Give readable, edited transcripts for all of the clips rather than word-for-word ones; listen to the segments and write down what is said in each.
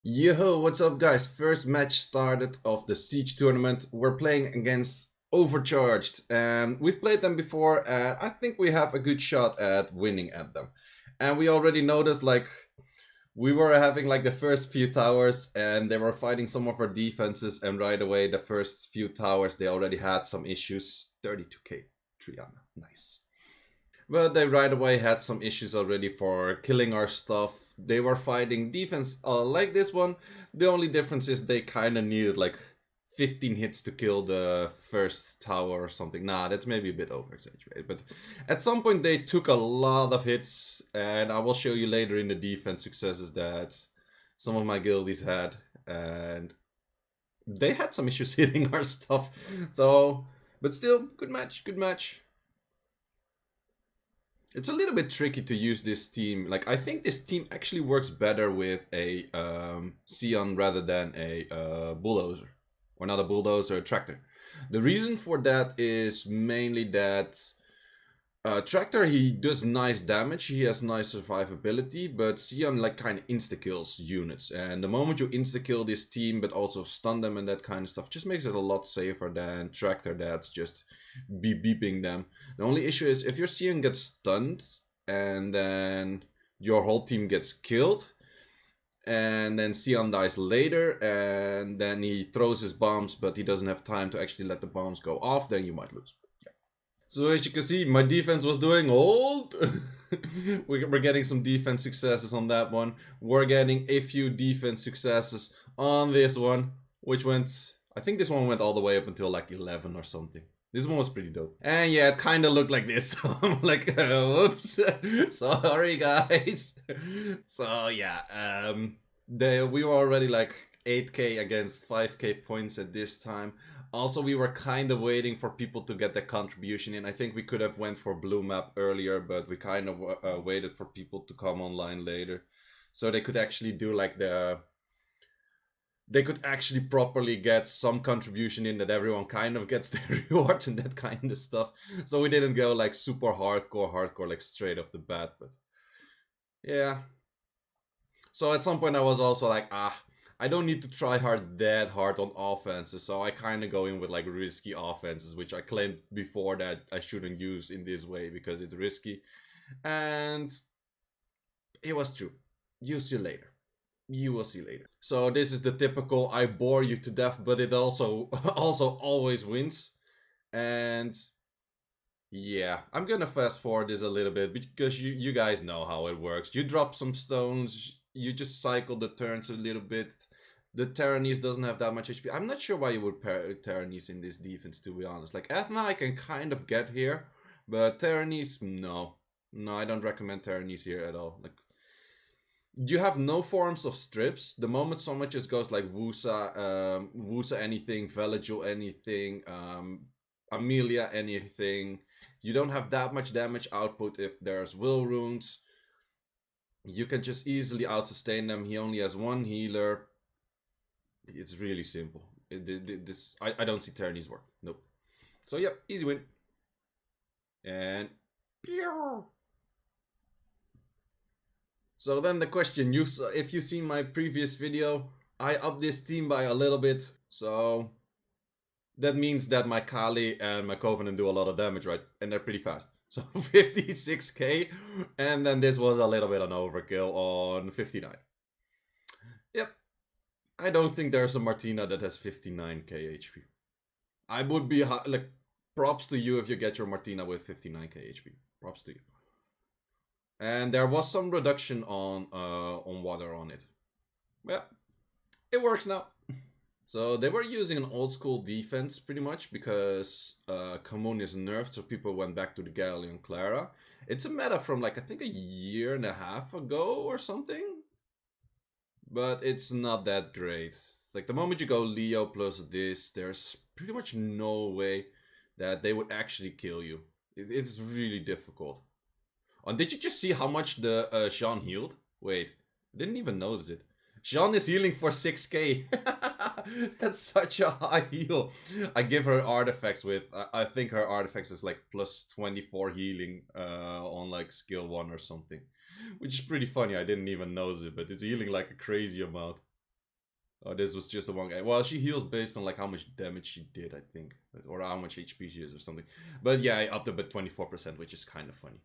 Yo, what's up guys? First match started of the Siege tournament. We're playing against Overcharged and we've played them before and I think we have a good shot at winning at them. And we already noticed like we were having like the first few towers and they were fighting some of our defenses and right away the first few towers they already had some issues. 32k Triana, nice. But they right away had some issues already for killing our stuff. They were fighting defense like this one. The only difference is they kind of needed like 15 hits to kill the first tower or something. Nah, that's maybe a bit over exaggerated. But at some point they took a lot of hits. And I will show you later in the defense successes that some of my guildies had. And they had some issues hitting our stuff. So, but still, good match, good match. It's a little bit tricky to use this team. Like, I think this team actually works better with a Sion rather than a bulldozer. Or not a bulldozer, a tractor. The reason for that is mainly that Tractor, he does nice damage, he has nice survivability, but Sion like kind of insta-kills units. And the moment you insta-kill this team, but also stun them and that kind of stuff, just makes it a lot safer than Tractor that's just beeping them. The only issue is if your Sion gets stunned, and then your whole team gets killed, and then Sion dies later, and then he throws his bombs, but he doesn't have time to actually let the bombs go off, then you might lose. So as you can see, my defense was doing old. We're getting some defense successes on that one. We're getting a few defense successes on this one, which went, I think this one went all the way up until like 11 or something. This one was pretty dope. And yeah, it kind of looked like this. I'm like, oops, sorry guys. So yeah, we were already like 8k against 5k points at this time. Also, we were kind of waiting for people to get their contribution in. I think we could have went for blue map earlier, but we kind of waited for people to come online later. So they could actually do like they could actually properly get some contribution in that everyone kind of gets their reward and that kind of stuff. So we didn't go like super hardcore like straight off the bat, but yeah. So at some point I was also like, I don't need to try that hard on offenses, so I kind of go in with like risky offenses, which I claimed before that I shouldn't use in this way because it's risky. And it was true. You see later. You will see later. So this is the typical I bore you to death, but it also always wins. And yeah, I'm gonna fast forward this a little bit because you guys know how it works. You drop some stones, you just cycle the turns a little bit. The Tyrannese doesn't have that much HP. I'm not sure why you would pair Tyrannese in this defense, to be honest. Like, Ethna I can kind of get here, but Tyrannese, no. No, I don't recommend Tyrannese here at all. Like, you have no forms of strips. The moment someone just goes like Wusa anything, Velagil anything, Amelia anything, you don't have that much damage output if there's will runes. You can just easily out-sustain them. He only has one healer. It's really simple. I don't see Tyrannese work. Nope. So yeah, easy win. And so then the question, if you've seen my previous video, I upped this team by a little bit. So that means that my Kali and my Covenant do a lot of damage, right? And they're pretty fast. So 56k, and then this was a little bit an overkill on 59. Yep. I don't think there's a Martina that has 59k HP. I would be like, props to you if you get your Martina with 59k HP. Props to you. And there was some reduction on water on it. Well, it works now. So they were using an old school defense pretty much because Kamun is nerfed, so people went back to the Galleon Clara. It's a meta from like I think a year and a half ago or something. But it's not that great. Like the moment you go Leo plus this, there's pretty much no way that they would actually kill you. It's really difficult. And did you just see how much the Sean healed? Wait, I didn't even notice it. Sean is healing for 6k. That's such a high heal. I give her artifacts with, I think her artifacts is like plus 24 healing on like skill 1 or something. Which is pretty funny, I didn't even notice it, but it's healing like a crazy amount. Oh, this was just a one guy. Well, she heals based on like how much damage she did, I think. Or how much HP she is or something. But yeah, I upped it by 24%, which is kind of funny.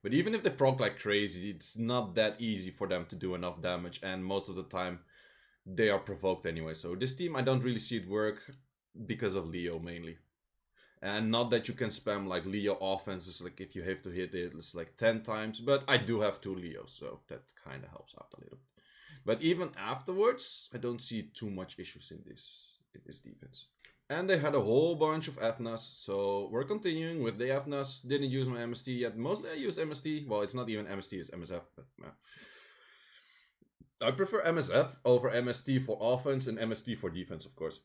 But even if they proc like crazy, it's not that easy for them to do enough damage. And most of the time, they are provoked anyway. So this team, I don't really see it work because of Leo mainly. And not that you can spam like Leo offenses, like if you have to hit it, it's like 10 times. But I do have 2 Leos, so that kind of helps out a little bit. But even afterwards, I don't see too much issues in this defense. And they had a whole bunch of FNAs, so we're continuing with the FNAs. Didn't use my MST yet. Mostly I use MST. Well, it's not even MST, it's MSF. But I prefer MSF over MST for offense and MST for defense, of course.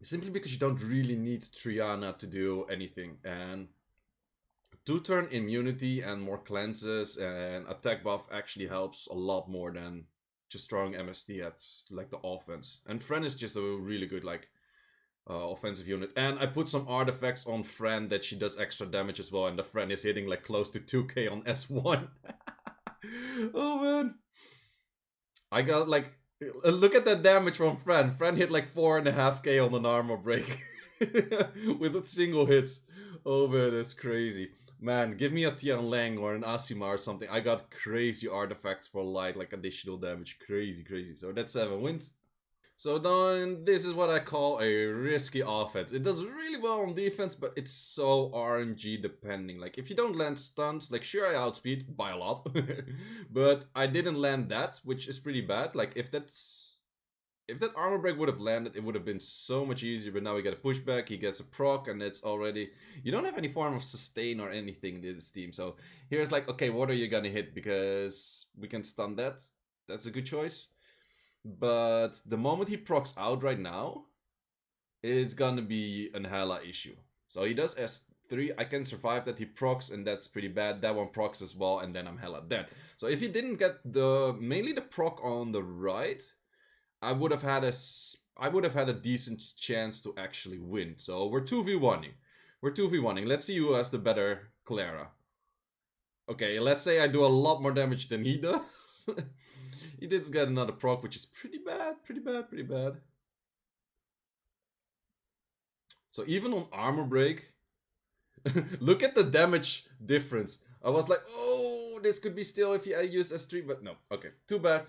Simply because you don't really need Triana to do anything. And 2-turn immunity and more cleanses and attack buff actually helps a lot more than just throwing MST at like the offense. And Fren is just a really good like offensive unit. And I put some artifacts on Fren that she does extra damage as well. And the Fren is hitting like close to 2k on S1. Oh man. I got like, look at that damage from Fren. Fren hit like 4.5k on an armor break. With single hits. Oh man, that's crazy. Man, give me a Tian Lang or an Asima or something. I got crazy artifacts for light, like additional damage. Crazy, crazy. So that's 7 wins. So then, this is what I call a risky offense. It does really well on defense, but it's so RNG depending. Like, if you don't land stuns, like, sure, I outspeed by a lot. But I didn't land that, which is pretty bad. Like, if that armor break would have landed, it would have been so much easier. But now we get a pushback, he gets a proc, and it's already... You don't have any form of sustain or anything in this team. So here's like, okay, what are you gonna hit? Because we can stun that. That's a good choice. But the moment he procs out right now, it's gonna be an hella issue. So he does S3, I can survive that, he procs, and that's pretty bad. That one procs as well, and then I'm hella dead. So if he didn't get mainly the proc on the right... I would have had a decent chance to actually win. So we're 2v1ing. We're 2v1ing. Let's see who has the better Clara. Okay, let's say I do a lot more damage than he does. He did get another proc, which is pretty bad, pretty bad. So even on armor break, look at the damage difference. I was like, oh, this could be still if I use S3, but no. Okay, too bad,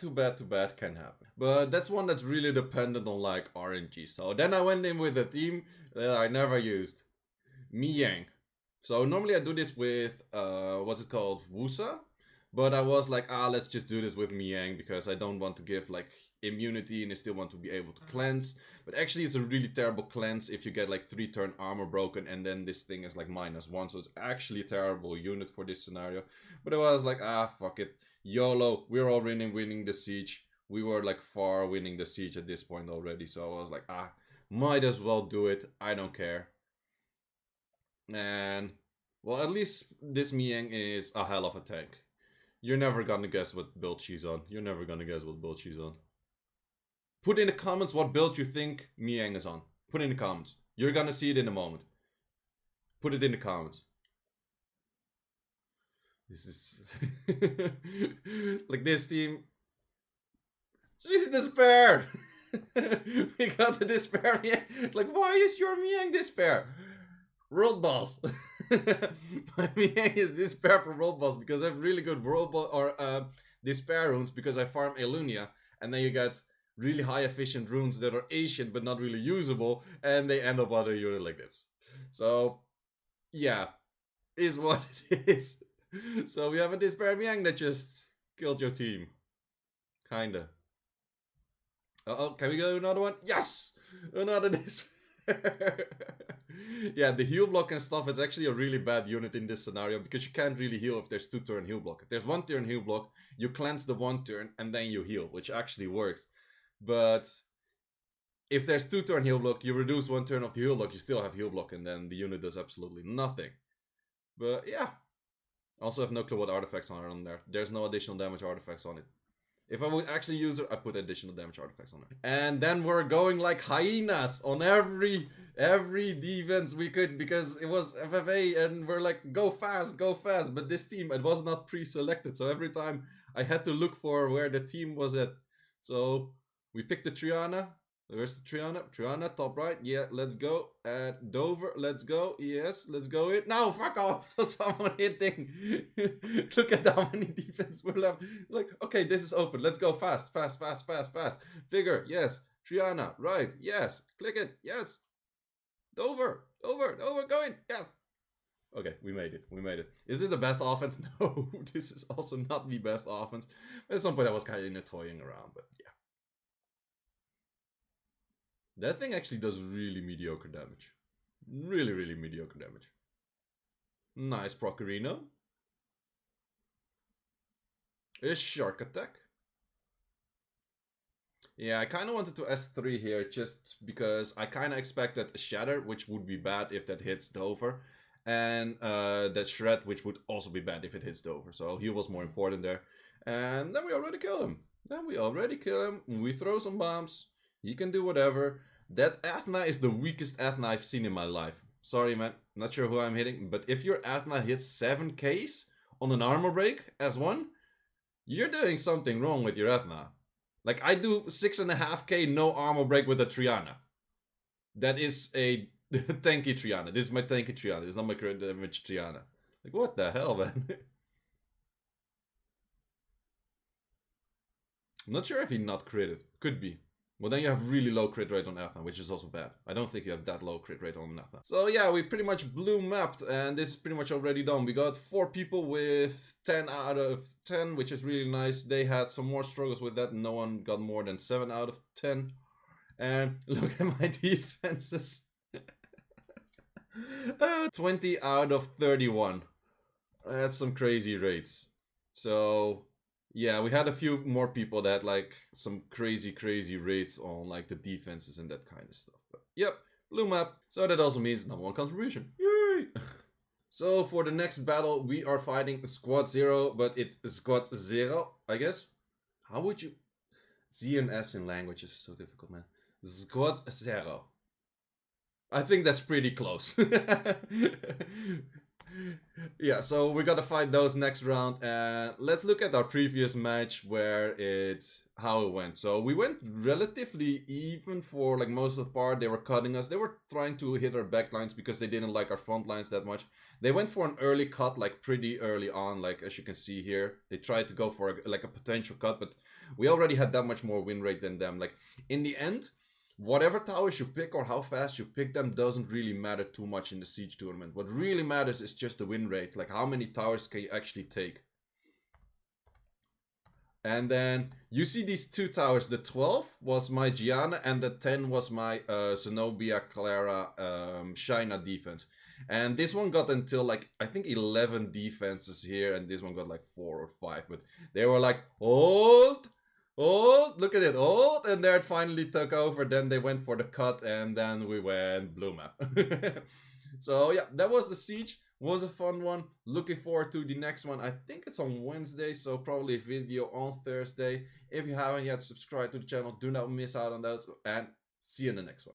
can happen. But that's one that's really dependent on like RNG. So then I went in with a team that I never used. Miyang. So normally I do this with, what's it called, Wusa? But I was like, let's just do this with Miyang because I don't want to give like immunity and I still want to be able to cleanse. But actually it's a really terrible cleanse if you get like 3-turn armor broken and then this thing is like -1. So it's actually a terrible unit for this scenario. But I was like, fuck it. YOLO, we're all winning the siege. We were like far winning the siege at this point already. So I was like, might as well do it. I don't care. And, well, at least this Miyang is a hell of a tank. You're never gonna guess what build she's on. Put in the comments what build you think Miyang is on. Put in the comments. You're gonna see it in a moment. Put it in the comments. This is... like this team... She's despair! We got the despair Miyang. It's like, why is your Miyang despair? World boss. My Miyang is despair for world boss because I have really good world boss or despair runes because I farm Elunia, and then you get really high efficient runes that are ancient but not really usable, and they end up on a unit like this. So yeah, is what it is. So we have a despair Miyang that just killed your team. Kinda. Uh-oh, can we go another one? Yes! Another despair. Yeah, the heal block and stuff is actually a really bad unit in this scenario because you can't really heal if there's 2-turn heal block. If there's 1-turn heal block, you cleanse the 1 turn and then you heal, which actually works. But if there's 2-turn heal block, you reduce 1 turn of the heal block, you still have heal block, and then the unit does absolutely nothing. But yeah, also have no clue what artifacts are on there. There's no additional damage artifacts on it. If I would actually use her, I put additional damage artifacts on her. And then we're going like hyenas on every defense we could because it was FFA and we're like, go fast. But this team, it was not pre-selected. So every time I had to look for where the team was at. So we picked the Triana. Where's the Triana? Triana, top right. Yeah, let's go. Dover, let's go. Yes, let's go in. No, fuck off. So someone hitting. Look at how many defense we're left. Like, okay, this is open. Let's go fast, fast, fast, fast, fast. Figure, yes. Triana, right. Yes. Click it. Yes. Dover, go in. Yes. Okay, we made it. We made it. Is it the best offense? No, this is also not the best offense. At some point I was kind of toying around, but yeah. That thing actually does really mediocre damage. Really, really mediocre damage. Nice Procarino. A Shark Attack. Yeah, I kind of wanted to S3 here just because I kind of expected a Shatter, which would be bad if that hits Dover. And that Shred, which would also be bad if it hits Dover. So he was more important there. And then we already kill him. We throw some bombs. He can do whatever. That Athna is the weakest Athna I've seen in my life. Sorry, man. Not sure who I'm hitting. But if your Athna hits 7Ks on an armor break as one, you're doing something wrong with your Athna. Like, I do 6.5K no armor break with a Triana. That is a tanky Triana. This is my tanky Triana. It's not my crit damage Triana. Like, what the hell, man? I'm not sure if he not critted. Could be. Well, then you have really low crit rate on Athna, which is also bad. I don't think you have that low crit rate on Athna. So yeah, we pretty much blue mapped, and this is pretty much already done. We got 4 people with 10 out of 10, which is really nice. They had some more struggles with that. No one got more than 7 out of 10. And look at my defenses. 20 out of 31. That's some crazy rates. So yeah, we had a few more people that had like some crazy rates on like the defenses and that kind of stuff. But yep, blue map. So that also means number 1 contribution. Yay! So for the next battle, we are fighting Squad 0, but it's Squad 0, I guess. How would you... Z and S in language is so difficult, man. Squad 0. I think that's pretty close. Yeah, so we gotta fight those next round, and let's look at our previous match where how it went. So we went relatively even for like most of the part. They were cutting us. They were trying to hit our back lines because they didn't like our front lines that much. They went for an early cut, like pretty early on, like as you can see here. They tried to go for like a potential cut, but we already had that much more win rate than them. Like in the end, whatever towers you pick or how fast you pick them doesn't really matter too much in the Siege tournament. What really matters is just the win rate. Like how many towers can you actually take. And then you see these 2 towers. The 12 was my Gianna and the 10 was my Zenobia, Clara, Shaina defense. And this one got until like, I think 11 defenses here, and this one got like 4 or 5. But they were like, hold! Oh, look at it. Oh, and there it finally took over. Then they went for the cut, and then we went blue map. So yeah, that was the Siege. Was a fun one. Looking forward to the next one. I think it's on Wednesday, so probably a video on Thursday. If you haven't yet subscribed to the channel, do not miss out on those, and see you in the next one.